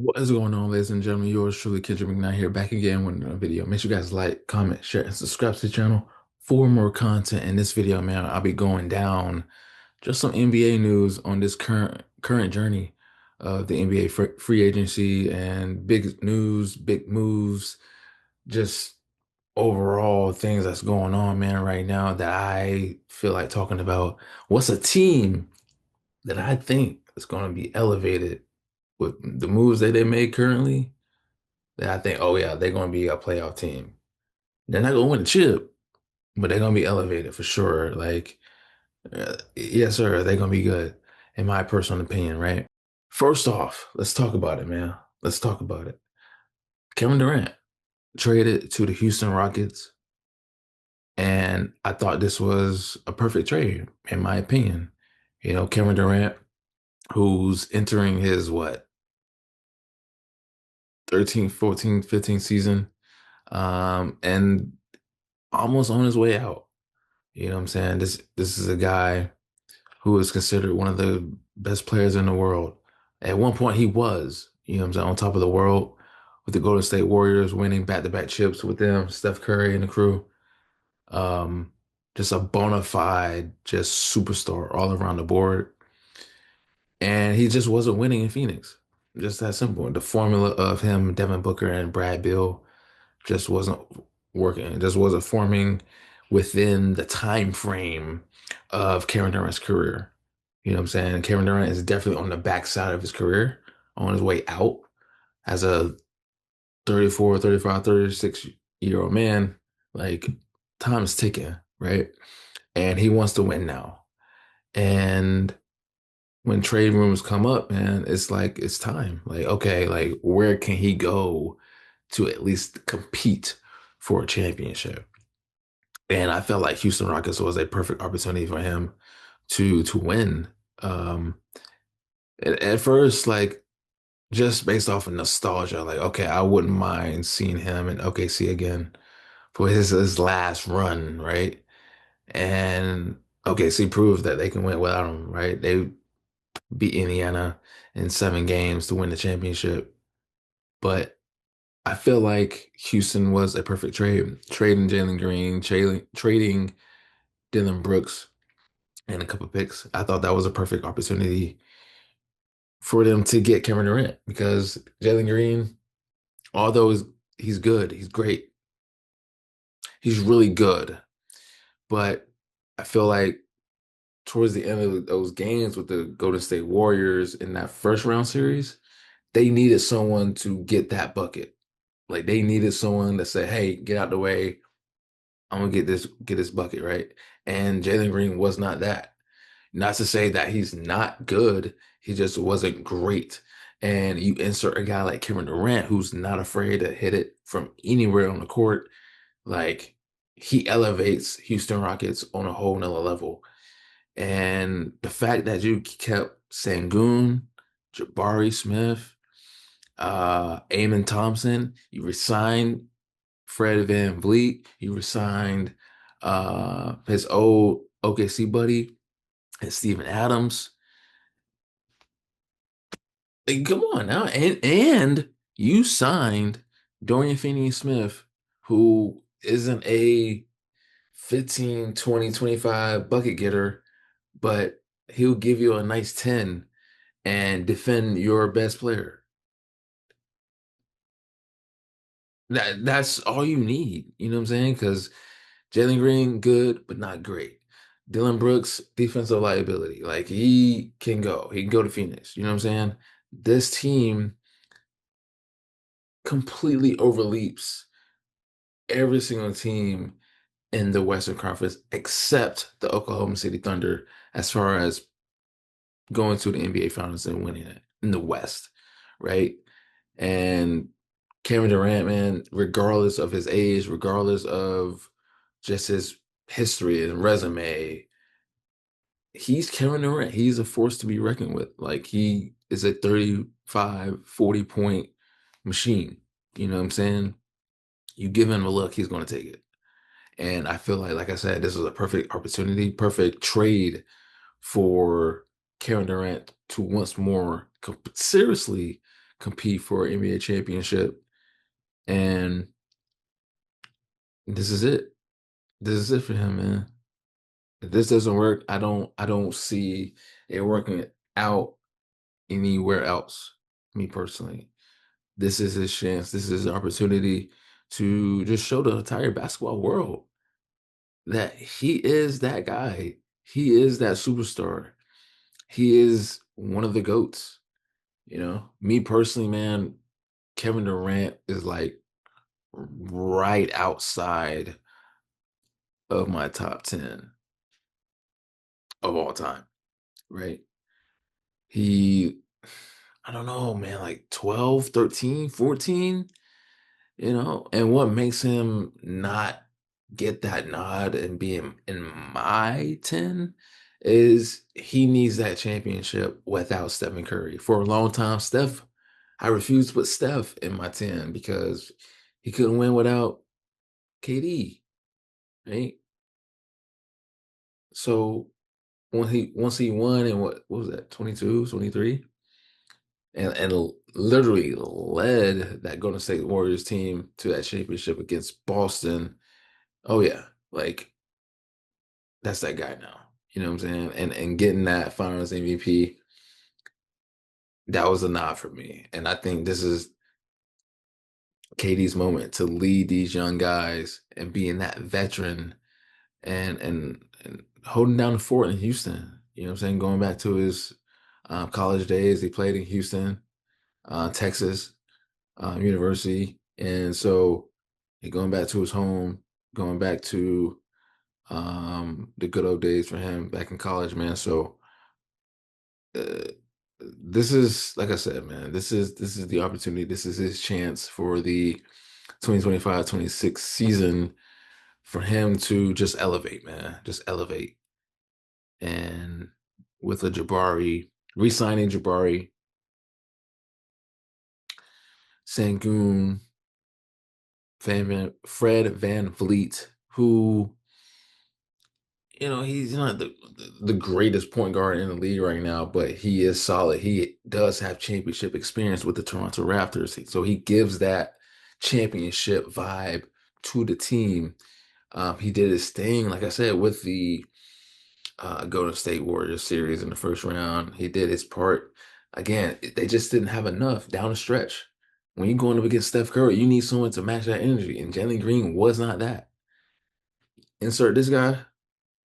What is going on, ladies and gentlemen? Yours truly, Kendrick McKnight here, back again with another video. Make sure you guys like, comment, share, and subscribe to the channel for more content. In this video, man, I'll be going down just some NBA news on this current journey of the NBA free agency and big news, big moves, just overall things that's going on, man, right now that I feel like talking about. What's a team that I think is going to be elevated with the moves that they made currently? That I think, oh yeah, they're going to be a playoff team. They're not going to win a chip, but they're going to be elevated for sure. Like, yes, sir, they're going to be good, in my personal opinion, right? First off, let's talk about it, man. Let's talk about it. Kevin Durant traded to the Houston Rockets, and I thought this was a perfect trade, in my opinion. You know, Kevin Durant, who's entering his what, 13th, 14th, 15th season, and almost on his way out. You know what I'm saying? This is a guy who is considered one of the best players in the world. At one point he was, you know what I'm saying, on top of the world with the Golden State Warriors winning back-to-back chips with them, Steph Curry and the crew. Um, just a bona fide, just superstar all around the board. And he just wasn't winning in Phoenix. Just that simple. The formula of him, Devin Booker, and Brad Beal just wasn't working. It just wasn't forming within the time frame of Kevin Durant's career. You know what I'm saying? Kevin Durant is definitely on the backside of his career, on his way out as a 34, 35, 36-year-old man. Like, time is ticking, right? And he wants to win now. And when trade rumors come up, man, it's like it's time. Like, okay, like where can he go to at least compete for a championship? And I felt like Houston Rockets was a perfect opportunity for him to win. Um, at first, like just based off of nostalgia, like okay, I wouldn't mind seeing him in OKC again for his last run, right? And OKC proved that they can win without him, right? They beat Indiana in 7 games to win the championship. But I feel like Houston was a perfect trade. Trading Jalen Green, trading Dylan Brooks, and a couple picks. I thought that was a perfect opportunity for them to get Kevin Durant because Jalen Green, although he's good, he's great, he's really good. But I feel like towards the end of those games with the Golden State Warriors in that first round series, they needed someone to get that bucket. Like they needed someone that said, "Hey, get out the way. I'm gonna get this bucket, right?" And Jalen Green was not that. Not to say that he's not good, he just wasn't great. And you insert a guy like Kevin Durant, who's not afraid to hit it from anywhere on the court, like he elevates Houston Rockets on a whole nother level. And the fact that you kept Sangoon, Jabari Smith, Amon Thompson, you resigned Fred Van Vliet, you resigned his old OKC buddy, and Steven Adams. Like, come on now. And you signed Dorian Finney-Smith, who isn't a 15, 20, 25 bucket getter, but he'll give you a nice 10 and defend your best player. That's all you need. You know what I'm saying? Because Jalen Green, good, but not great. Dylan Brooks, defensive liability. Like he can go. He can go to Phoenix. You know what I'm saying? This team completely overleaps every single team in the Western Conference except the Oklahoma City Thunder as far as going to the NBA Finals and winning it in the West, right? And Kevin Durant, man, regardless of his age, regardless of just his history and resume, he's Kevin Durant. He's a force to be reckoned with. Like he is a 35, 40 point machine. You know what I'm saying? You give him a look, he's going to take it. And I feel like I said, this is a perfect opportunity, perfect trade for Kevin Durant to once more seriously compete for an NBA championship. And this is it. This is it for him, man. If this doesn't work, I don't see it working out anywhere else. Me personally. This is his chance. This is his opportunity to just show the entire basketball world that he is that guy. He is that superstar. He is one of the GOATs. Me personally, man, Kevin Durant is like right outside of my top 10 of all time, right? He, I don't know, man, like 12, 13, 14. And what makes him not get that nod and be in my 10 is he needs that championship without Stephen Curry. For a long time, I refused to put Steph in my 10 because he couldn't win without KD, right? So once he won in what was that, 22, 23, and literally led that Golden State Warriors team to that championship against Boston. Oh yeah, like that's that guy now. You know what I'm saying? And getting that Finals MVP, that was a nod for me. And I think this is KD's moment to lead these young guys and being that veteran and holding down the fort in Houston. You know what I'm saying? Going back to his college days, he played in Houston, Texas University, and so going back to his home, going back to the good old days for him back in college, man. So uh, this is, like I said, man, this is the opportunity. This is his chance for the 2025-26 season for him to just elevate, man, just elevate. And with a Jabari, re-signing Jabari, Sangoon, Fred Van Vliet, who, he's not the greatest point guard in the league right now, but he is solid. He does have championship experience with the Toronto Raptors. So he gives that championship vibe to the team. He did his thing, like I said, with the Golden State Warriors series in the first round. He did his part. Again, they just didn't have enough down the stretch. When you're going up against Steph Curry, you need someone to match that energy, and Jalen Green was not that. Insert this guy.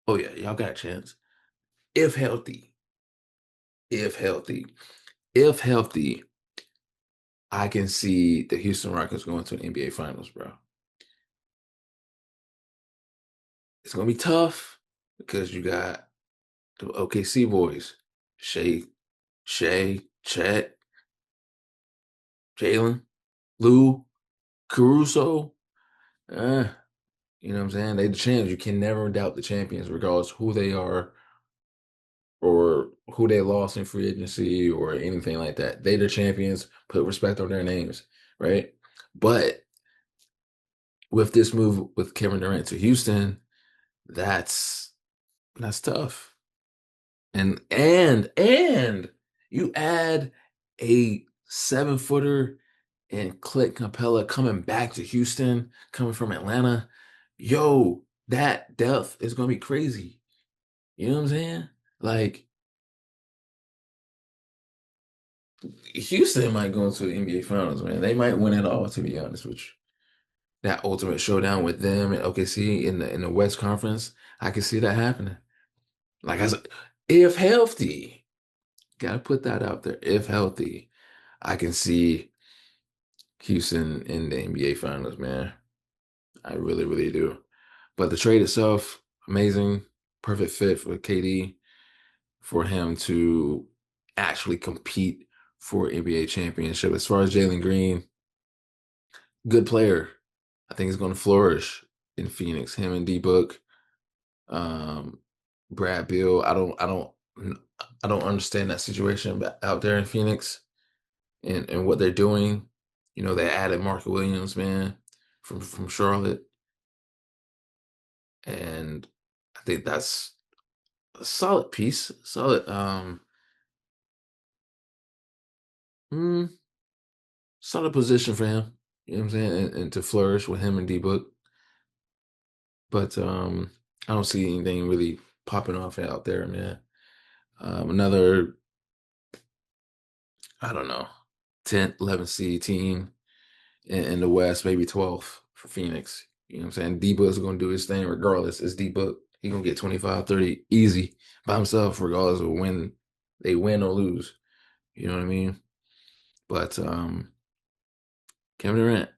Oh yeah, y'all got a chance. If healthy, if healthy, if healthy, I can see the Houston Rockets going to an NBA Finals, bro. It's gonna be tough because you got the OKC boys, Shay, Chet, Jalen, Lou, Caruso. Uh, you know what I'm saying? They the champs. You can never doubt the champions, regardless who they are or who they lost in free agency or anything like that. They the champions. Put respect on their names, right? But with this move with Kevin Durant to Houston, that's that's tough. And you add a 7-footer and Clint Capella coming back to Houston, coming from Atlanta. Yo, that depth is gonna be crazy. You know what I'm saying? Like Houston might go into the NBA Finals, man. They might win it all, to be honest with you. That ultimate showdown with them and OKC in the West Conference, I can see that happening. Like I said, if healthy, gotta put that out there. If healthy, I can see Houston in the NBA Finals, man. I really, really do. But the trade itself, amazing, perfect fit for KD, for him to actually compete for NBA championship. As far as Jalen Green, good player. I think he's going to flourish in Phoenix. Him and D Book, um, Brad Bill. I don't understand that situation out there in Phoenix and what they're doing. They added Mark Williams, man, from Charlotte, and I think that's a solid piece. Solid. solid position for him. You know what I'm saying, and to flourish with him and D Book. But I don't see anything really popping off out there, man. Another, I don't know, 10th, 11th seed team in the West, maybe 12th for Phoenix. You know what I'm saying? D Book's going to do his thing regardless. It's D Book. He going to get 25, 30 easy by himself, regardless of when they win or lose. You know what I mean? But Kevin Durant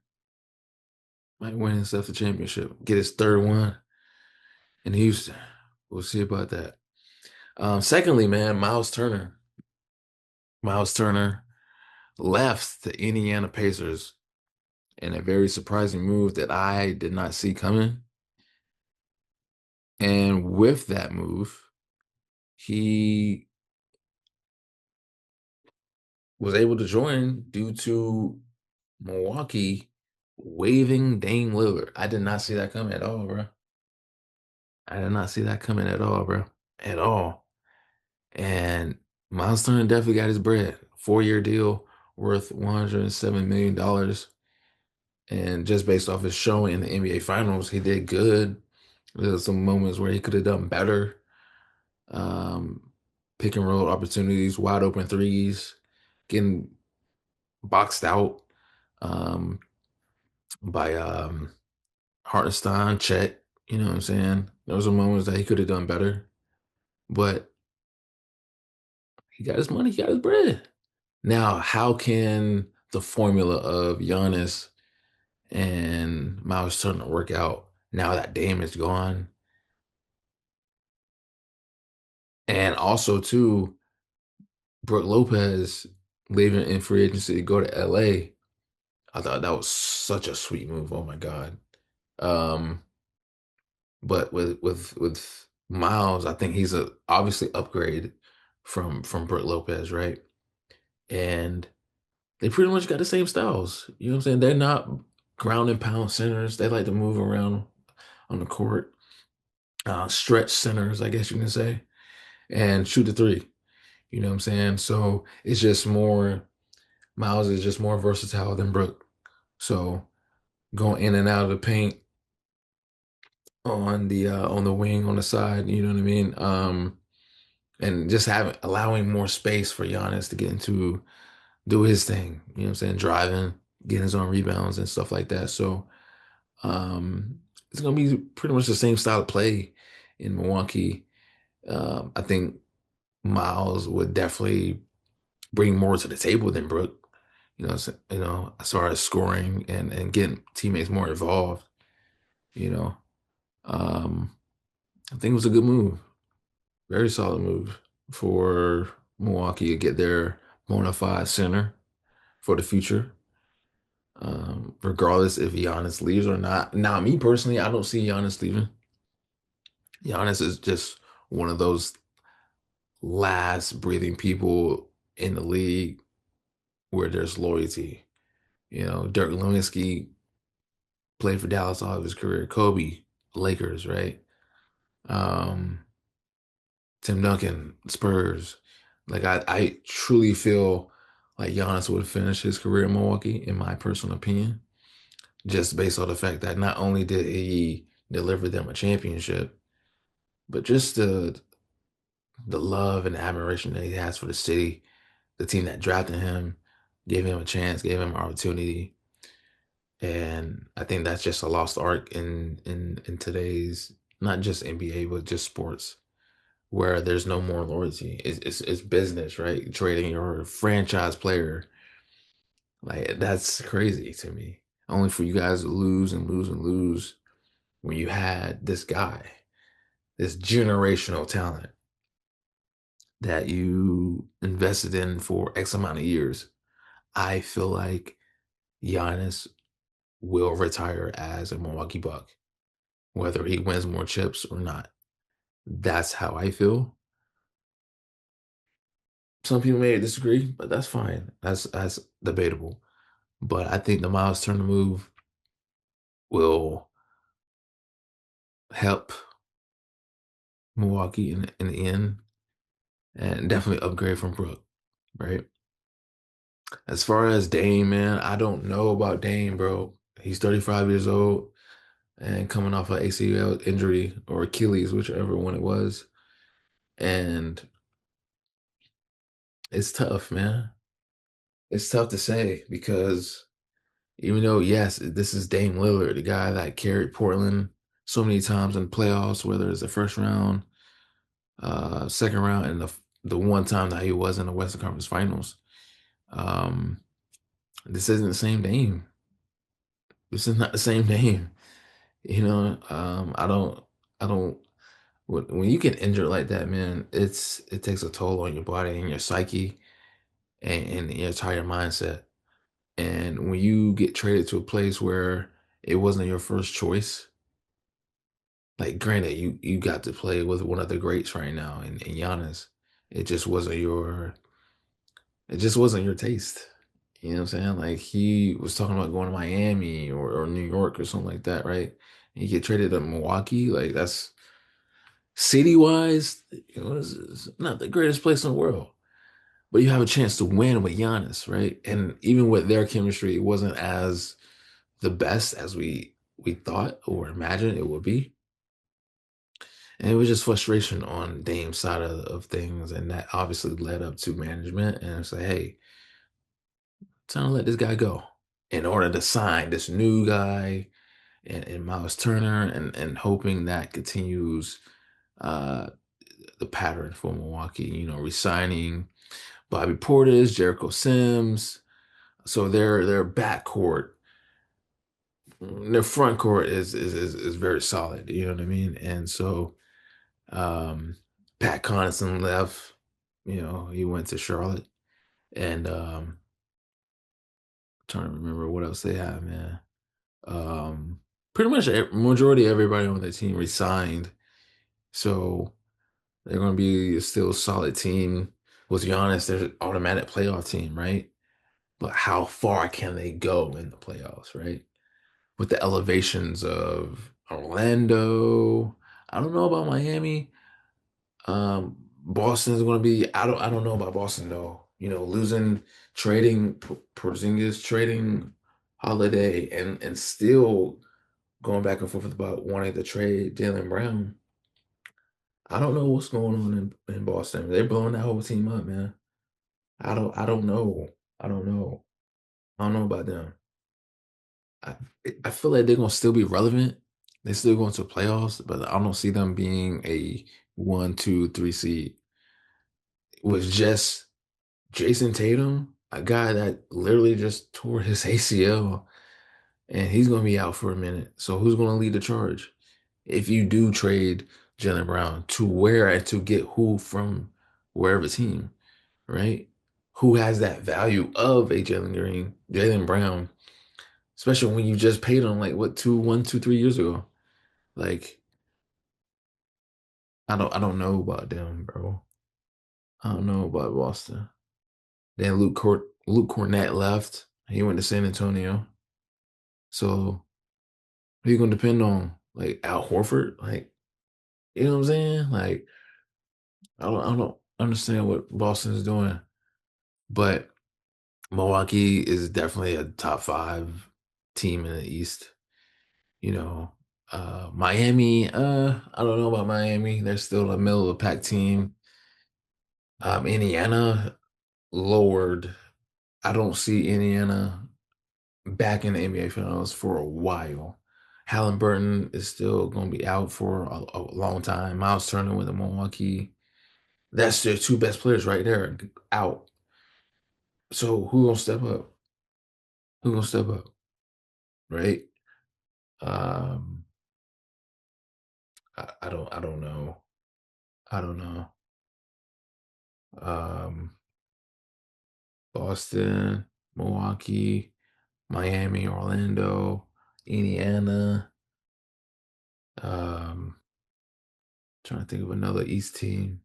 might win himself the championship, get his third one in Houston. We'll see about that. Secondly, man, Myles Turner. Myles Turner left the Indiana Pacers in a very surprising move that I did not see coming. And with that move, he was able to join due to Milwaukee waiving Dame Lillard. I did not see that coming at all, bro. I did not see that coming at all, bro. At all. And Myles Turner definitely got his bread. 4-year deal worth $107 million. And just based off his showing in the NBA Finals, he did good. There's some moments where he could have done better. Um, Pick and roll opportunities, wide open threes, getting boxed out um, by Hartenstein, Chet. You know what I'm saying? There was some moments that he could have done better, but he got his money, he got his bread. Now, how can the formula of Giannis and Miles Turner work out now that Dame is gone? And also, too, Brooke Lopez leaving in free agency to go to LA. I thought that was such a sweet move. Oh my God. Um, but with Miles, I think he's a obviously upgrade from Brooke Lopez, right? And they pretty much got the same styles. You know what I'm saying? They're not ground and pound centers. They like to move around on the court, stretch centers, I guess you can say, and shoot the three. You know what I'm saying? So it's just more, Miles is just more versatile than Brooke. So going in and out of the paint on the wing on the side, you know what I mean? And just having allowing more space for Giannis to get into do his thing, you know what I'm saying? Driving, getting his own rebounds and stuff like that. So it's gonna be pretty much the same style of play in Milwaukee. I think Miles would definitely bring more to the table than Brook. As far as scoring and getting teammates more involved. You know, um, I think it was a good move, very solid move for Milwaukee to get their bona fide center for the future. Regardless if Giannis leaves or not. Now, me personally, I don't see Giannis leaving. Giannis is just one of those last breathing people in the league where there's loyalty. Dirk Nowitzki played for Dallas all of his career. Kobe, Lakers, right? Um, Tim Duncan, Spurs. Like I truly feel like Giannis would finish his career in Milwaukee, in my personal opinion, just based on the fact that not only did he deliver them a championship, but just the love and admiration that he has for the city, the team that drafted him, gave him a chance, gave him an opportunity. And I think that's just a lost art in today's not just NBA but just sports, where there's no more loyalty. It's business, right? Trading your franchise player, like that's crazy to me. Only for you guys to lose and lose and lose when you had this guy, this generational talent that you invested in for X amount of years. I feel like Giannis will retire as a Milwaukee Buck, whether he wins more chips or not. That's how I feel. Some people may disagree, but that's fine. That's debatable. But I think the Miles Turner move will help Milwaukee in the end and definitely upgrade from Brook, right? As far as Dame, man, I don't know about Dame, bro. He's 35 years old and coming off an ACL injury or Achilles, whichever one it was. And it's tough, man. It's tough to say because even though, yes, this is Dame Lillard, the guy that carried Portland so many times in the playoffs, whether it's the first round, second round, and the one time that he was in the Western Conference Finals. Um, this isn't the same Dame. This is not the same Dame. I don't. When you get injured like that, man, it takes a toll on your body and your psyche and your entire mindset. And when you get traded to a place where it wasn't your first choice, like granted, you got to play with one of the greats right now in Giannis. It just wasn't your it just wasn't your taste. You know what I'm saying? Like he was talking about going to Miami or New York or something like that, right? And you get traded to Milwaukee, like that's city wise, it's not the greatest place in the world. But you have a chance to win with Giannis, right? And even with their chemistry, it wasn't as the best as we thought or imagined it would be. And it was just frustration on Dame's side of things. And that obviously led up to management and say, hey, time to let this guy go in order to sign this new guy and Myles Turner and hoping that continues uh, the pattern for Milwaukee, resigning Bobby Portis, Jericho Sims. So their backcourt, their front court is very solid. You know what I mean? And so um, Pat Connaughton left. He went to Charlotte, and trying to remember what else they have, man. Um, Pretty much majority of everybody on the team resigned, so they're going to be still a solid team. With Giannis, they're an automatic playoff team, right? But how far can they go in the playoffs, right? With the elevations of Orlando. I don't know about Miami. Boston's going to be. I don't know about Boston though. Losing, trading Porzingis, trading Holiday, and still going back and forth about wanting to trade Jalen Brown. I don't know what's going on in Boston. They're blowing that whole team up, man. I don't know. I don't know. I don't know about them. I I feel like they're gonna still be relevant. They're still going to playoffs, but I don't see them being a 1, 2, 3 seed with just Jason Tatum, a guy that literally just tore his ACL, and he's gonna be out for a minute. So who's gonna lead the charge? If you do trade Jalen Brown to where and to get who from wherever team, right? Who has that value of a Jalen Brown, especially when you just paid him like what 1, 2, 3 years ago. Like I don't know about them, bro. I don't know about Boston. Then Luke Cornett left. He went to San Antonio. So who you gonna depend on? Like Al Horford? Like, you know what I'm saying? Like I don't understand what Boston is doing. But Milwaukee is definitely a top five team in the East. You know, Miami, I don't know about Miami. They're still a middle of the pack team. Indiana lowered. I don't see Indiana back in the NBA Finals for a while. Halliburton is still going to be out for a long time. Myles Turner with the Milwaukee. That's their two best players right there out. So who gonna step up? Who gonna step up? Right? Um, I don't know. I don't know. Um, Boston, Milwaukee, Miami, Orlando, Indiana. Um, Trying to think of another East team.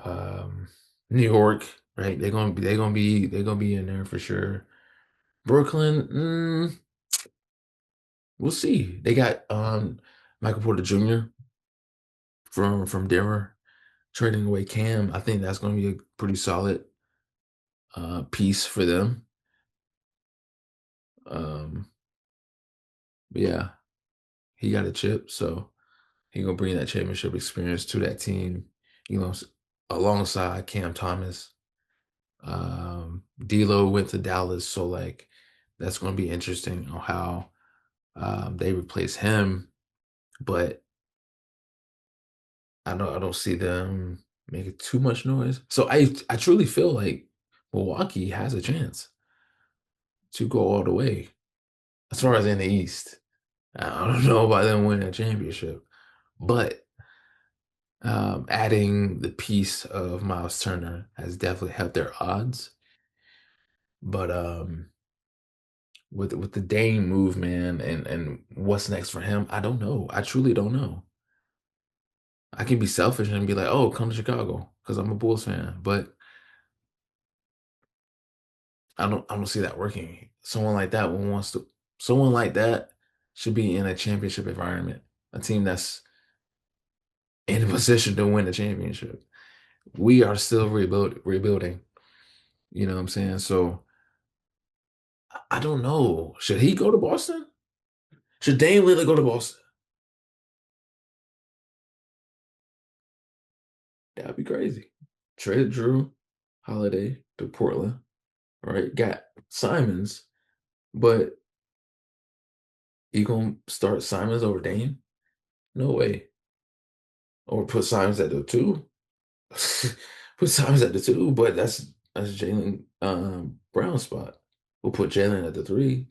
Um, New York, right? They're gonna be in there for sure. Brooklyn, we'll see. They got Michael Porter Jr. from Denver trading away Cam. I think that's gonna be a pretty solid. piece for them. Um, but yeah, he got a chip, so he gonna bring that championship experience to that team. You know, alongside Cam Thomas. D'Lo went to Dallas, so like that's gonna be interesting on how they replace him. But I don't see them making too much noise. So I truly feel like Milwaukee has a chance to go all the way as far as in the East. I don't know about them winning a championship, but adding the piece of Miles Turner has definitely helped their odds. But with the Dame move, man, and what's next for him, I don't know. I truly don't know. I can be selfish and be like, "Oh, come to Chicago," because I'm a Bulls fan, but I don't see that working. Someone like that should be in a championship environment, a team that's in a position to win a championship. We are still rebuilding. You know what I'm saying? So I don't know. Should he go to Boston? Should Dame Lillard go to Boston? That'd be crazy. Trade Drew Holiday to Portland, right? Got Simons, but you gonna start Simons over Dame? No way. Or put Simons at the two? Put Simons at the two, but that's Jalen Brown's spot. We'll put Jalen at the three,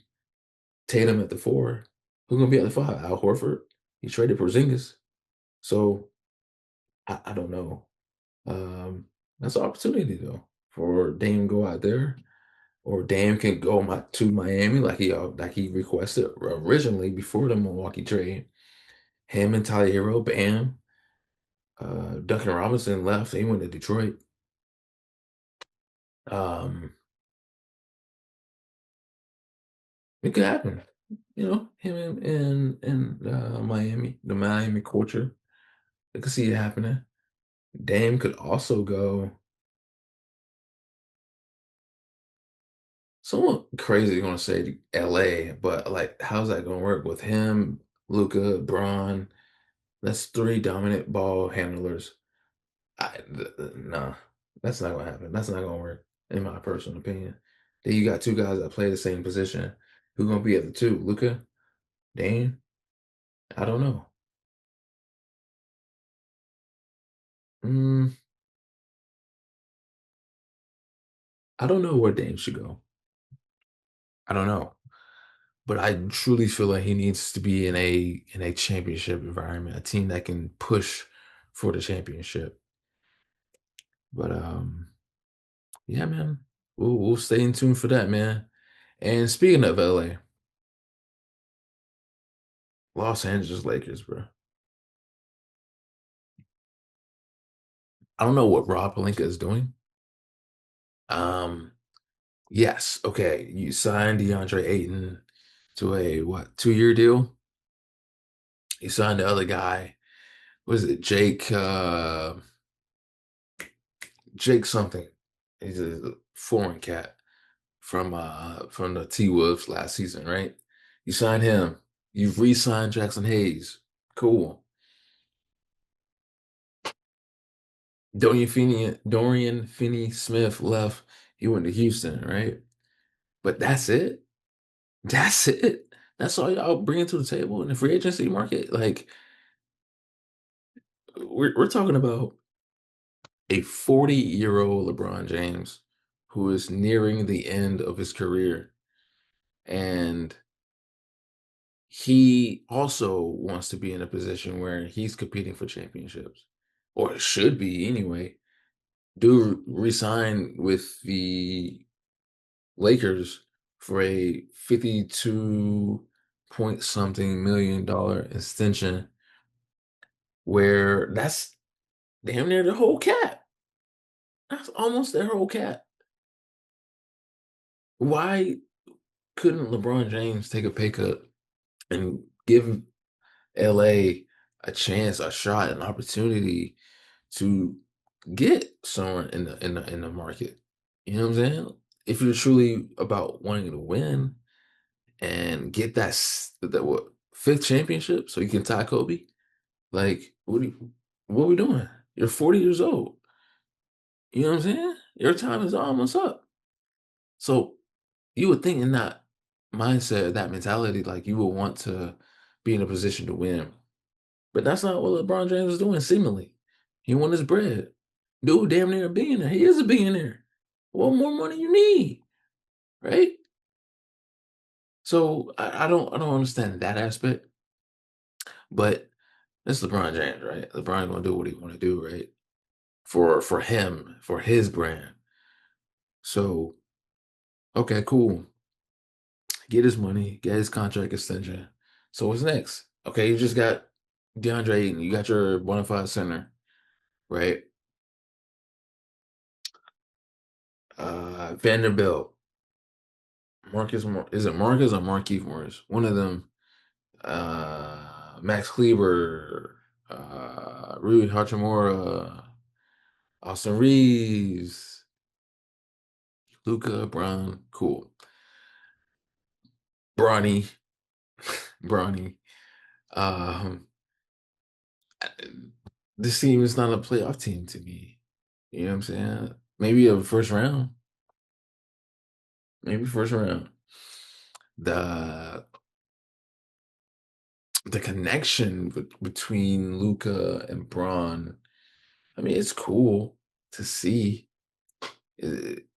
Tatum at the four. Who's gonna be at the five? Al Horford. He traded Porzingis, so I don't know. Um, that's an opportunity though for Dame to go out there, or Dame can go to Miami like he requested originally before the Milwaukee trade. Him and Tyler Hero, Bam, Duncan Robinson left. He went to Detroit. Um, it could happen. You know, him in Miami, the Miami culture. I could see it happening. Dame could also go. Someone crazy going to say LA, but like, how's that going to work with him, Luca, Braun? That's three dominant ball handlers. Nah, that's not going to happen. That's not going to work, in my personal opinion. Then you got two guys that play the same position. Who going to be at the two? Luca, Dame? I don't know. Mm, I don't know where Dame should go. I don't know. But I truly feel like he needs to be in a championship environment, a team that can push for the championship. But yeah, man, we'll stay in tune for that, man. And speaking of LA, Los Angeles Lakers, bro. I don't know what Rob Pelinka is doing. Um, yes, okay, you signed DeAndre Ayton to a what 2-year deal. You signed the other guy. Was it Jake? Jake something. He's a foreign cat from the T Wolves last season, right? You signed him. You've re-signed Jackson Hayes. Cool. Dorian Finney Smith left. He went to Houston, right? But that's it. That's it. That's all y'all bringing to the table in the free agency market. Like we're talking about a 40-year-old LeBron James who is nearing the end of his career. And he also wants to be in a position where he's competing for championships, or should be anyway. Do resign with the Lakers for a 52 point something $1 million extension, where that's damn near the whole cap. That's almost their whole cap. Why couldn't LeBron James take a pay cut and give LA a chance, a shot, an opportunity to get someone in the market? You know what I'm saying? If you're truly about wanting to win and get that what fifth championship, so you can tie Kobe, like what are we doing? You're 40 years old. You know what I'm saying? Your time is almost up. So you would think in that mindset, that mentality, like you would want to be in a position to win. But that's not what LeBron James is doing, seemingly. He won his bread. Dude, damn near a billionaire. He is a billionaire. What more money you need? Right? So I don't understand that aspect. But it's LeBron James, right? LeBron gonna do what he wanna do, right? For him, for his brand. So, okay, cool. Get his money, get his contract extension. So what's next? Okay, you just got DeAndre Ayton, you got your bona fide center, right? Vanderbilt, is it Marcus or Marquise Morris? One of them. Max Kleber, Rui Hachimura, Austin Reeves, Luca Brown, cool. Bronny, Bronny. Um, this team is not a playoff team to me. You know what I'm saying? Maybe a first round, maybe first round. The the connection between Luca and Braun, I mean, it's cool to see.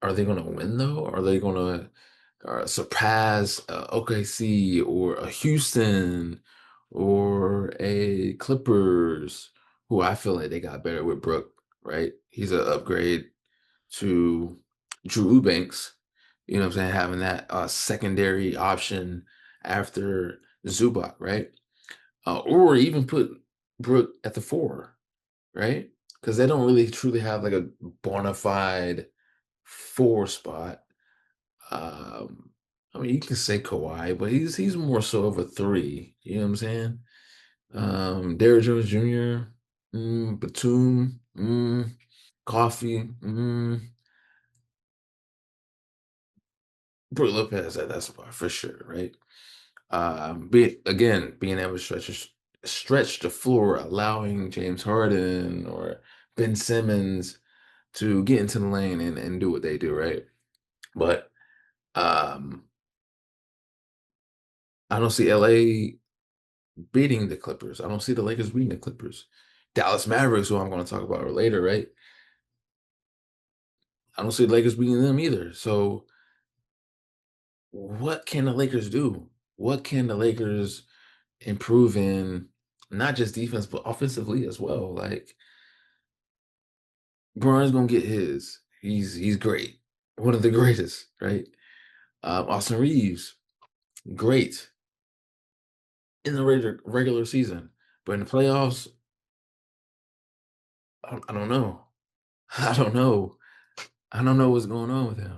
Are they going to win though? Are they going to surpass OKC or a Houston or a Clippers, who I feel like they got better with Brook, right? He's an upgrade to Drew Eubanks. You know what I'm saying? Having that secondary option after Zubac, right? Or even put Brook at the four, right? Because they don't really truly have like a bona fide four spot. Um, I mean, you can say Kawhi, but he's more so of a three. You know what I'm saying? Derrick Jones Jr., Batum, Coffee, Brook Lopez at that spot for sure, right? Being able to stretch the floor, allowing James Harden or Ben Simmons to get into the lane and do what they do, right? But um, I don't see LA beating the Clippers. I don't see the Lakers beating the Clippers. Dallas Mavericks, who I'm going to talk about later, right? I don't see the Lakers beating them either. So, what can the Lakers do? What can the Lakers improve in, not just defense, but offensively as well? Like, Bron's going to get his. He's great. One of the greatest, right? Austin Reeves, great in the regular season. But in the playoffs, I don't know. I don't know. I don't know what's going on with him.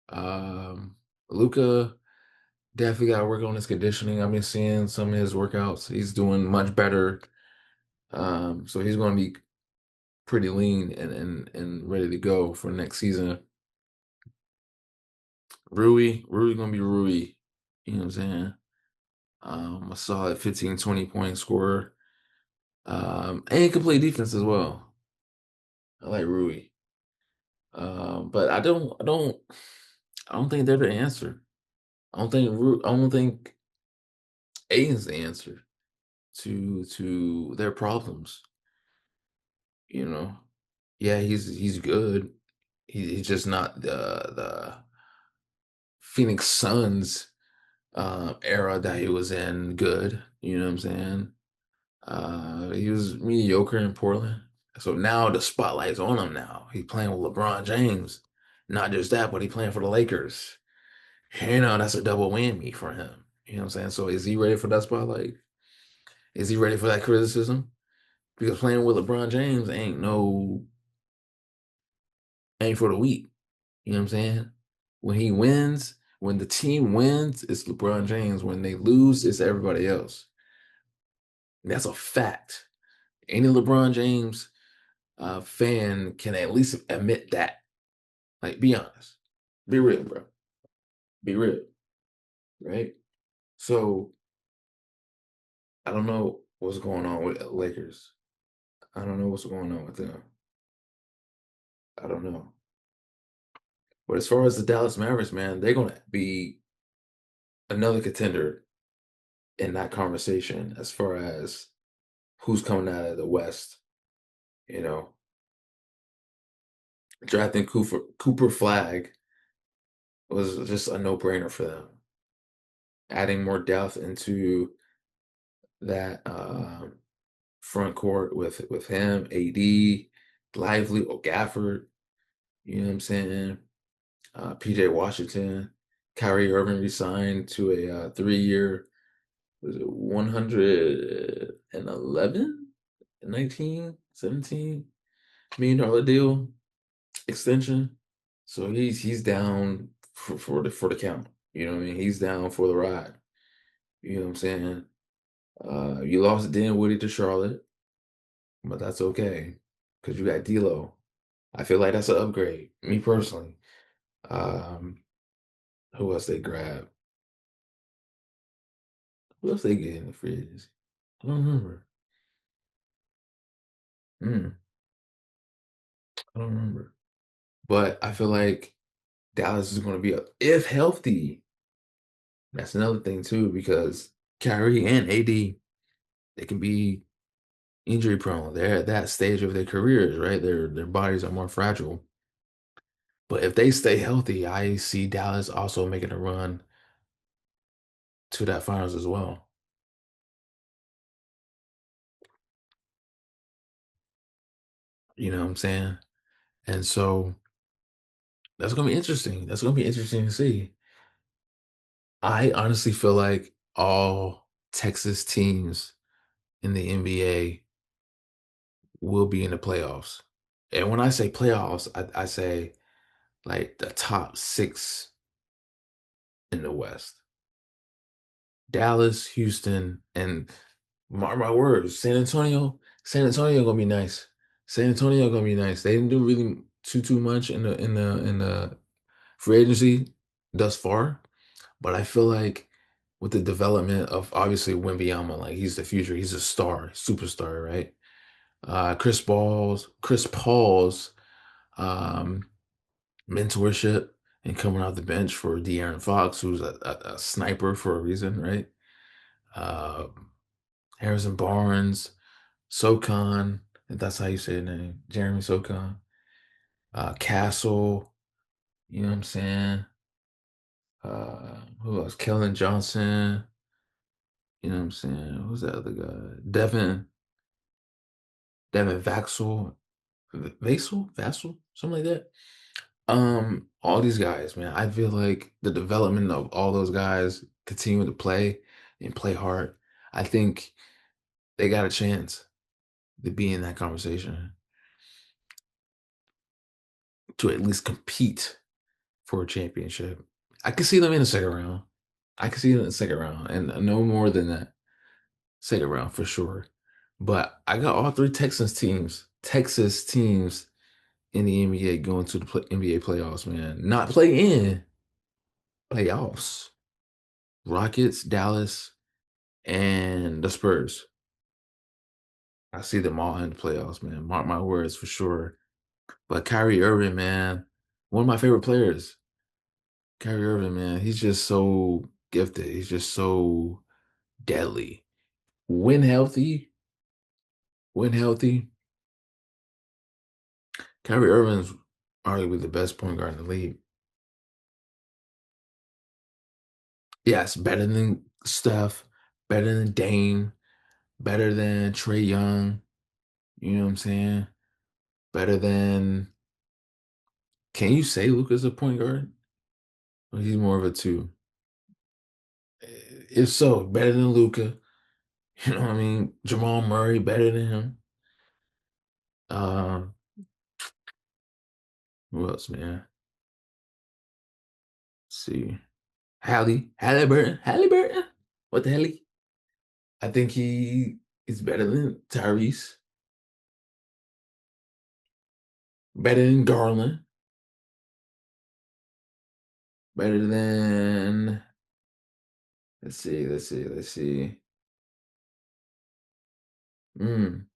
Um, Luca definitely got to work on his conditioning. I've been seeing some of his workouts. He's doing much better. So he's going to be pretty lean and ready to go for next season. Rui going to be Rui. You know what I'm saying? A solid 15, 20 point scorer. And can play defense as well. I like Rui. But I don't think they're the answer. I don't think Aiden's the answer to their problems. You know, yeah, he's good. He's just not the Phoenix Suns era that he was in. Good, you know what I'm saying? He was mediocre in Portland. So now the spotlight's on him. Now he's playing with LeBron James. Not just that, but he's playing for the Lakers. You know, that's a double whammy for him. You know what I'm saying? So is he ready for that spotlight? Is he ready for that criticism? Because playing with LeBron James ain't for the weak. You know what I'm saying? When he wins, when the team wins, it's LeBron James. When they lose, it's everybody else. And that's a fact. Any LeBron James fan can at least admit that. Like, be honest. Be real, bro. Be real, right? So I don't know what's going on with Lakers. I don't know what's going on with them. I don't know. But as far as the Dallas Mavericks, man, they're gonna be another contender in that conversation as far as who's coming out of the West. You know, drafting Cooper Flag was just a no-brainer for them. Adding more depth into that front court with him, AD, Lively, or Gafford. You know what I'm saying? PJ Washington, Kyrie Irving resigned to a 3-year, was it 111, 19, $17 million deal extension. So he's down for the count. You know what I mean? He's down for the ride. You know what I'm saying? You lost Dinwiddie to Charlotte, but that's okay because you got D'Lo. I feel like that's an upgrade, me personally. Um, who else they grab? Who else they get in the free agency? I don't remember. Mm, I don't remember. But I feel like Dallas is going to be up if healthy. That's another thing too, because Kyrie and AD, they can be injury prone. They're at that stage of their careers, right? Their bodies are more fragile. But if they stay healthy, I see Dallas also making a run to that finals as well. You know what I'm saying? And so that's gonna be interesting. That's gonna be interesting to see. I honestly feel like all Texas teams in the NBA will be in the playoffs. And when I say playoffs, I say like the top six in the West. Dallas, Houston, and mark my words, San Antonio. San Antonio gonna be nice. San Antonio gonna be nice. They didn't do really too much in the free agency thus far, but I feel like with the development of obviously Wembyama, like he's the future. He's a star, superstar, right? Chris Paul's um, mentorship and coming off the bench for De'Aaron Fox, who's a sniper for a reason, right? Uh, Harrison Barnes, Socon, if that's how you say his name, Jeremy Socon, Castle, you know what I'm saying? Who else? Kellen Johnson, you know what I'm saying? Who's that other guy? Devin Vaxel, Vassell, something like that. All these guys, man, I feel like the development of all those guys continue to play and play hard. I think they got a chance to be in that conversation to at least compete for a championship. I can see them in the second round. I can see them in the second round, and no more than that. Second round for sure. But I got all three Texas teams in the NBA going to the NBA playoffs, man. Not play in, playoffs. Rockets, Dallas, and the Spurs. I see them all in the playoffs, man. Mark my words for sure. But Kyrie Irving, man, one of my favorite players. Kyrie Irving, man, he's just so gifted. He's just so deadly. When healthy, when healthy, Kyrie Irving's arguably the best point guard in the league. Yes, better than Steph, better than Dame, better than Trey Young. You know what I'm saying? Better than. Can you say Luka's a point guard? Or he's more of a two. If so, better than Luca. You know what I mean? Jamal Murray better than him. Um, who else, man? Let's see. Halliburton. What the hell? I think he is better than Tyrese. Better than Garland. Better than, let's see. Mm.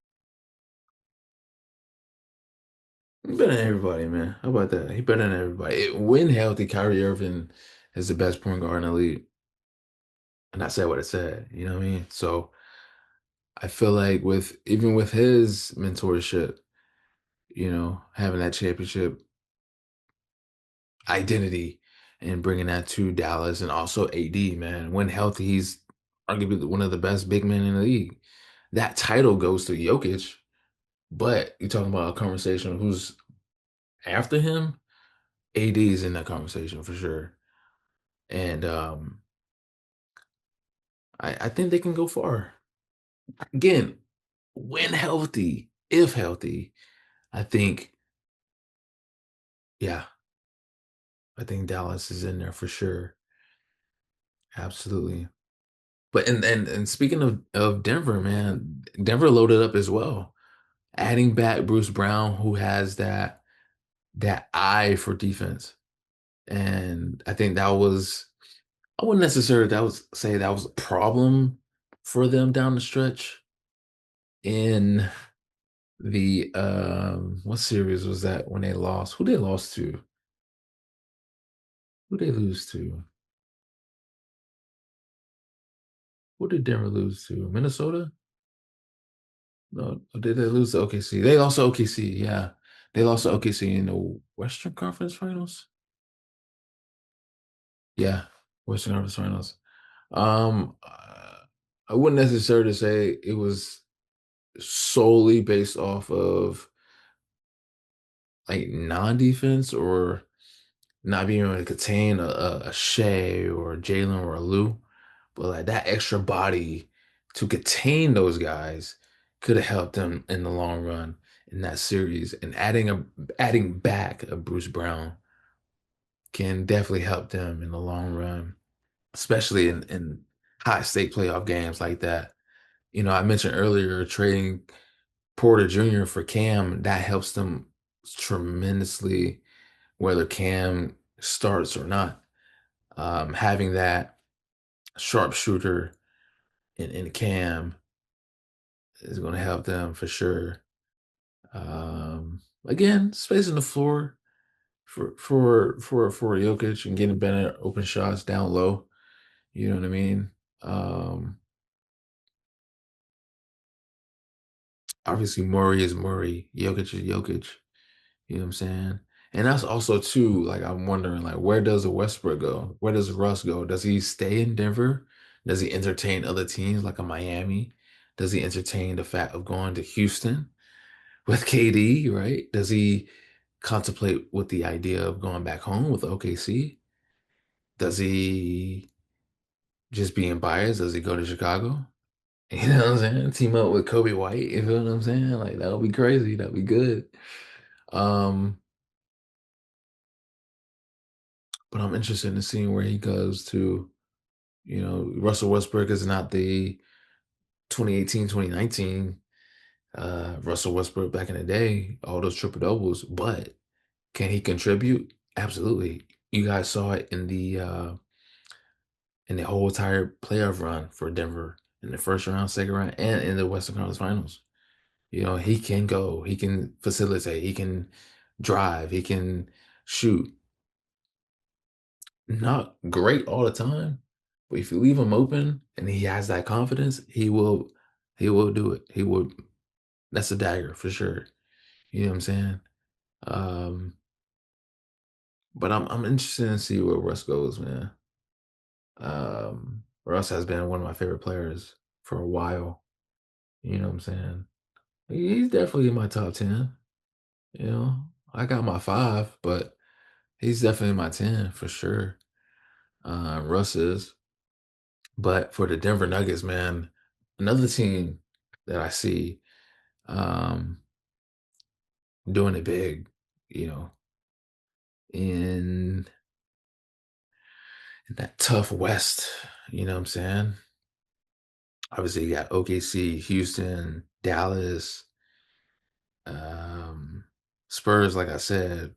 He better than everybody, man. How about that? He better than everybody. When healthy, Kyrie Irving is the best point guard in the league. And I said what I said, you know what I mean? So I feel like with even with his mentorship, having that championship identity and bringing that to Dallas and also AD, man. When healthy, he's arguably one of the best big men in the league. That title goes to Jokic, but you're talking about a conversation of who's after him. AD is in that conversation for sure. And I think they can go far. Again, when healthy, if healthy, I think, yeah, I think Dallas is in there for sure. Absolutely. But and speaking of Denver, man, Denver loaded up as well. Adding back Bruce Brown, who has that eye for defense. And I think that was I wouldn't necessarily say that was a problem for them down the stretch in the what series was that when they lost? Who they lost to? Who they lose to? Who did Denver lose to? Minnesota? No, or did they lose to OKC? They lost to OKC, yeah. They lost to OKC in the Western Conference Finals. Yeah, Western Conference Finals. I wouldn't necessarily say it was solely based off of like non-defense or not being able to contain a Shea or a Jalen or a Lou, but like that extra body to contain those guys could have helped them in the long run in that series. And adding back a Bruce Brown can definitely help them in the long run, especially in high stake playoff games like that. I mentioned earlier trading Porter Jr. for Cam, that helps them tremendously, whether Cam starts or not. Having that sharpshooter in Cam is going to help them for sure. Again, spacing the floor for Jokic and getting better open shots down low. You know what I mean? Um, Obviously, Murray is Murray. Jokic is Jokic. You know what I'm saying? And that's also too, like I'm wondering, like, where does the Westbrook go? Where does Russ go? Does he stay in Denver? Does he entertain other teams like a Miami? Does he entertain the fact of going to Houston with KD, right? Does he contemplate with the idea of going back home with OKC? Does he just being biased? Does he go to Chicago? You know what I'm saying? Team up with Kobe White, you feel what I'm saying? Like that would be crazy. That'd be good. Um, but I'm interested in seeing where he goes to. Russell Westbrook is not the 2018, 2019 Russell Westbrook back in the day, all those triple doubles, but can he contribute? Absolutely. You guys saw it in the whole entire playoff run for Denver in the first round, second round, and in the Western Conference Finals. He can go, he can facilitate, he can drive, he can shoot. Not great all the time, but if you leave him open and he has that confidence, he will do it. He will That's a dagger for sure. You know what I'm saying? Um, but I'm interested to see where Russ goes, man. Russ has been one of my favorite players for a while. You know what I'm saying? He's definitely in my top 10. You know, I got my five, but he's definitely in my 10 for sure. Russ is. But for the Denver Nuggets, man, another team that I see um, doing it big, you know, in, in that tough West, you know what I'm saying? Obviously, you got OKC, Houston, Dallas, um, Spurs, like I said,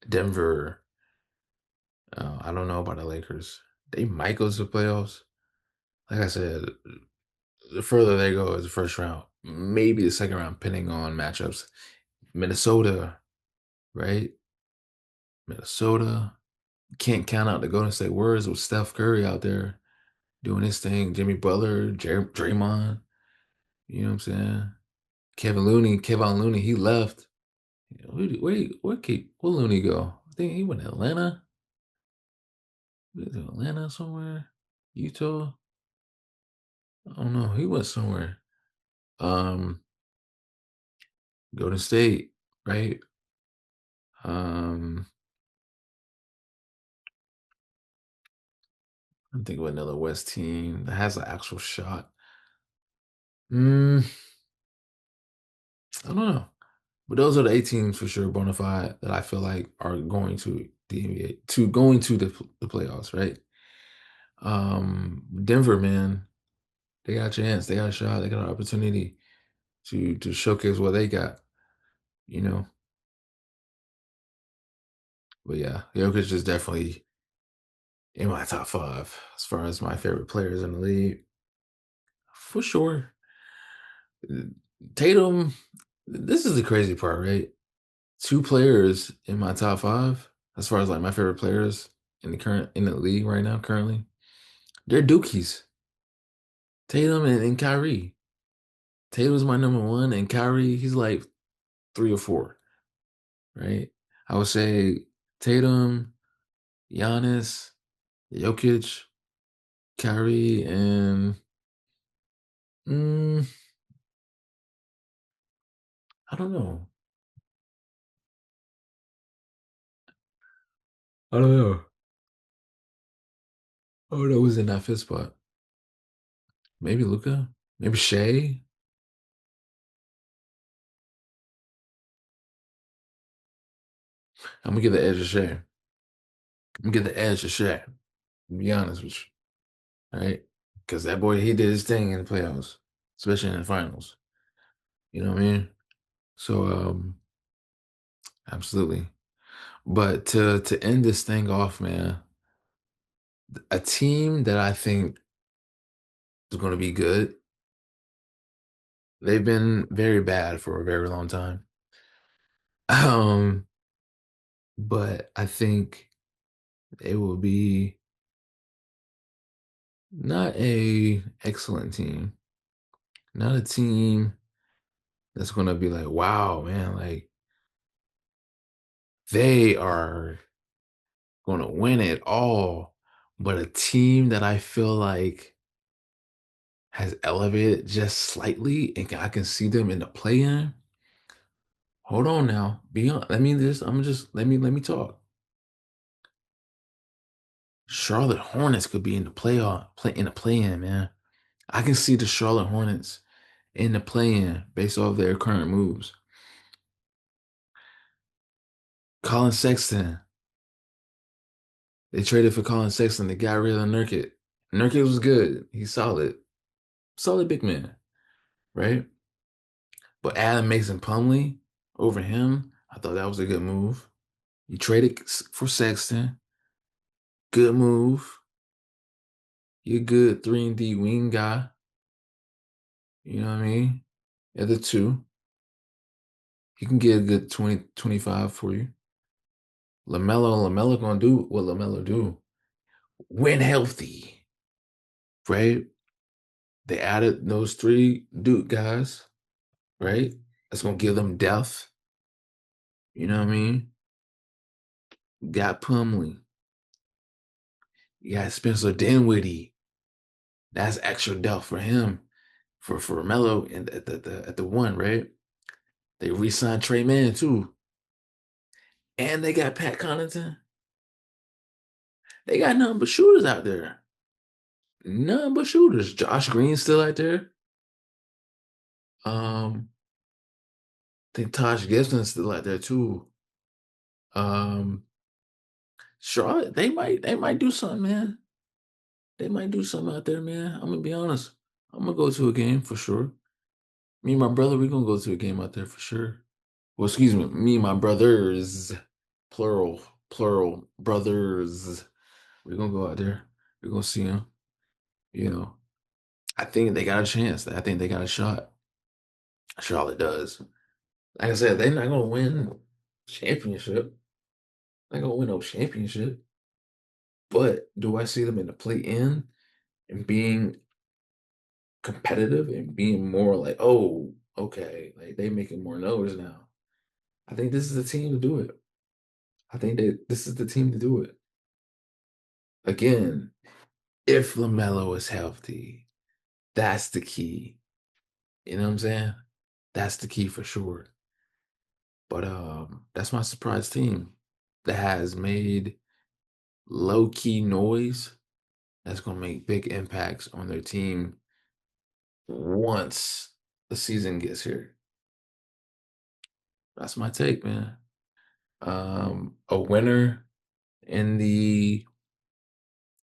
Denver. I don't know about the Lakers. They might go to the playoffs. Like I said, the further they go is the first round, maybe the second round, depending on matchups. Minnesota, right? Minnesota. Can't count out the Golden State Warriors with Steph Curry out there doing his thing. Jimmy Butler, Draymond. You know what I'm saying? Kevin Looney, he left. Where Looney go? I think he went to Atlanta. Went to Atlanta somewhere. Utah. I don't know. He went somewhere. Um, Golden State, right? Um, I'm thinking of another West team that has an actual shot. Mm, I don't know. But those are the 8 teams for sure, bona fide, that I feel like are going to the NBA, to going to the playoffs, right? Denver, man, they got a chance, they got a shot, they got an opportunity to showcase what they got, you know. But yeah, Jokic is definitely in my top 5 as far as my favorite players in the league, for sure. Tatum, this is the crazy part, right? 2 players in my top 5 as far as like my favorite players in the league right now currently. They're Dookies. Tatum and Kyrie. Tatum's my number 1 and Kyrie, he's like 3 or 4, right? I would say Tatum, Giannis, Jokic, Kyrie, and mm, I don't know. I don't know. I don't know who's in that 5th spot. Maybe Luca? Maybe Shea? I'm gonna give the edge to Shea. I'm gonna give the edge to Shea. To be honest with you, right? Because that boy, he did his thing in the playoffs, especially in the finals. You know what I mean? So, absolutely. But to end this thing off, man, a team that I think is going to be good. They've been very bad for a very long time. Um, but I think it will be not a excellent team, not a team that's going to be like, wow, man, like they are going to win it all. But a team that I feel like has elevated just slightly and I can see them in the play-in. Hold on now. Beyond, let me talk. Charlotte Hornets could be in the play-in, man. I can see the Charlotte Hornets in the play-in based off their current moves. Colin Sexton. They traded for Colin Sexton. They got rid of Nurkic. Nurkic was good. He's solid. Solid big man, right? But Adam Mason Plumlee over him, I thought that was a good move. You traded for Sexton. Good move. You're a good 3-and-D wing guy. You know what I mean? The other two. He can get a good 20, 25 for you. LaMelo gonna do what LaMelo do. Win healthy, right? They added those 3 Duke guys, right? That's gonna give them depth. You know what I mean? Got Plumlee. You got Spencer Dinwiddie. That's extra depth for him, for Melo and at the 1, right? They re-signed Trey Mann too. And they got Pat Connaughton. They got nothing but shooters out there. Nothing but shooters. Josh Green's still out there. I think Taj Gibson's still out there too. Um, Charlotte, they might do something, man. They might do something out there, man. I'm gonna be honest. I'm gonna go to a game for sure. Me and my brother, we gonna go to a game out there for sure. Well, excuse me, me and my brothers, plural. plural brothers. We're gonna go out there. We're gonna see them. You know, I think they got a chance. I think they got a shot. Charlotte does. Like I said, they're not gonna win championship. They're not gonna win no championship. But do I see them in the play-in and being competitive and being more like, oh, okay, like they making more noise now? I think this is the team to do it. I think that this is the team to do it. Again, if LaMelo is healthy, that's the key. You know what I'm saying? That's the key for sure. But that's my surprise team that has made low key noise that's gonna make big impacts on their team once the season gets here. That's my take, man. A winner in the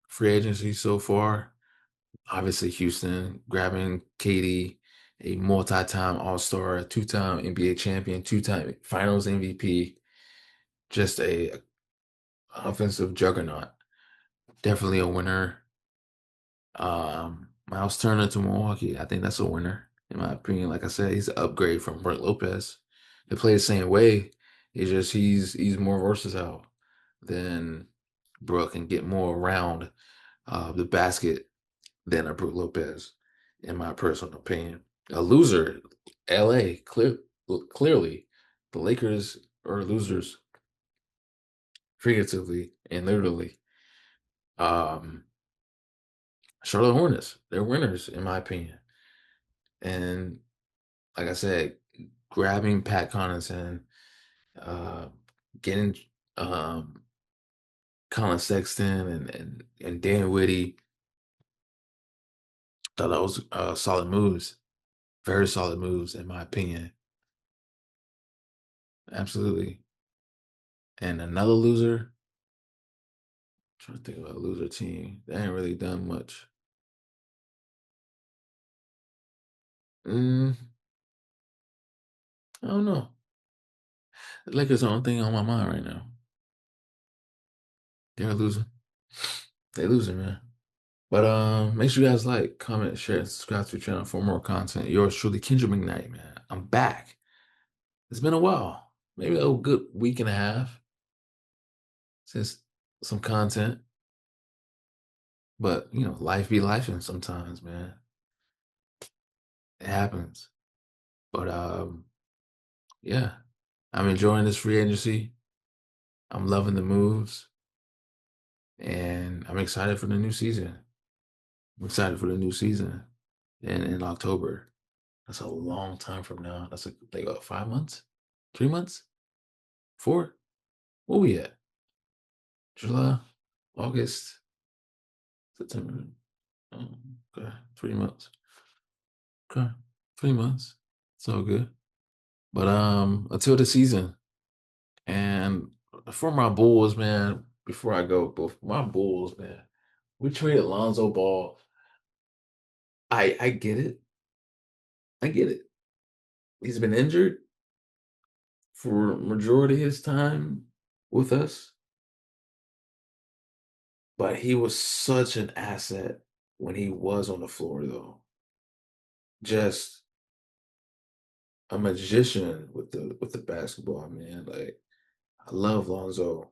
free agency so far, obviously Houston grabbing KD, a multi-time All-Star, two-time NBA champion, two-time Finals MVP, just a offensive juggernaut. Definitely a winner. Myles Turner to Milwaukee. I think that's a winner, in my opinion. Like I said, he's an upgrade from Brent Lopez. They play the same way. It's just he's more versatile than Brook and get more around the basket than a Brook Lopez, in my personal opinion. A loser, LA, clearly. The Lakers are losers, figuratively and literally. Um, Charlotte Hornets, they're winners, in my opinion. And like I said, grabbing Pat Connaughton, uh, getting um, Colin Sexton and Dan Whitty, thought that was solid moves, very solid moves in my opinion. Absolutely. And another loser, trying to think about a loser team. They ain't really done much. Mm, I don't know. The Lakers are the only thing on my mind right now. They're losing. They losing, man. But make sure you guys like, comment, share, and subscribe to the channel for more content. Yours truly, Kendra McKnight, man. I'm back. It's been a while, maybe a good week and a half since some content. But life be life, and sometimes, man, it happens. But yeah, I'm enjoying this free agency. I'm loving the moves, and I'm excited for the new season. I'm excited for the new season in October. That's a long time from now. That's like what, 5 months, 3 months, four. Where we at? July, August, September. Okay, 3 months. Okay, 3 months. It's all good. But until the season, and for my Bulls, man. Before I go, but for my Bulls, man, we traded Lonzo Ball. I get it. I get it. He's been injured for majority of his time with us, but he was such an asset when he was on the floor, though. Just a magician with the basketball, man. Like I love Lonzo,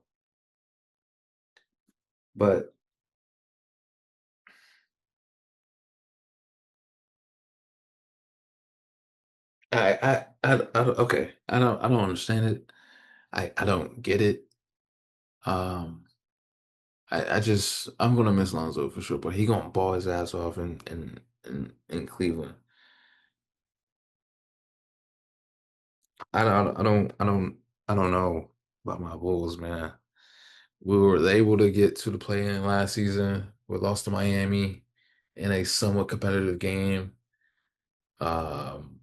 but okay. I don't understand it. I don't get it. Um, I'm gonna miss Lonzo for sure, but he gonna ball his ass off in Cleveland. I don't know about my Bulls, man. We were able to get to the play-in last season. We lost to Miami in a somewhat competitive game. Um,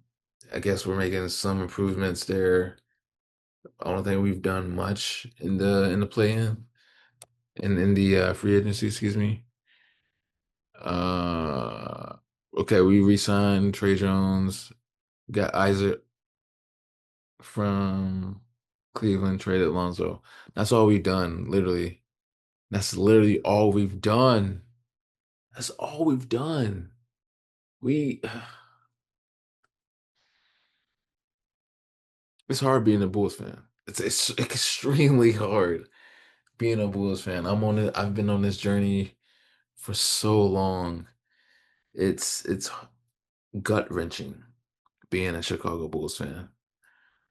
I guess we're making some improvements there. I don't think we've done much in the play-in in the free agency, excuse me. Uh, okay, we re-signed Trey Jones, got Isaac from. Cleveland traded Lonzo. That's all we've done, literally. That's literally all we've done. That's all we've done. We it's hard being a Bulls fan. It's extremely hard being a Bulls fan. I've been on this journey for so long. It's gut wrenching being a Chicago Bulls fan.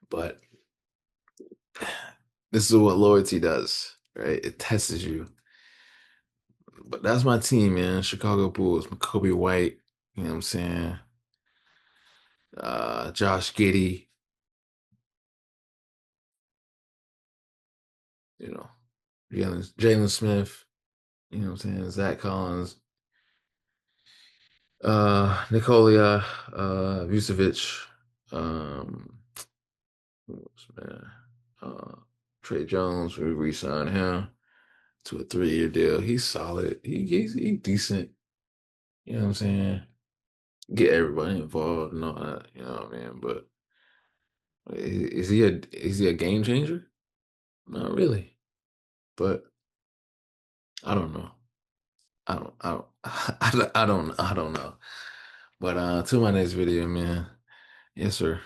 But this is what loyalty does, right? It tests you. But that's my team, man. Chicago Bulls. Kobe White, you know what I'm saying? Josh Giddey, you know, Jalen Smith, you know what I'm saying? Zach Collins, Nikola Vucevic, um, who else, man? Uh, Trey Jones, we re-signed him to a 3-year deal. He's solid. He's decent. You know what I'm saying? Get everybody involved and all that. You know what I mean? But is he a game changer? Not really. But I don't know. I don't I don't know. But to my next video, man. Yes, sir.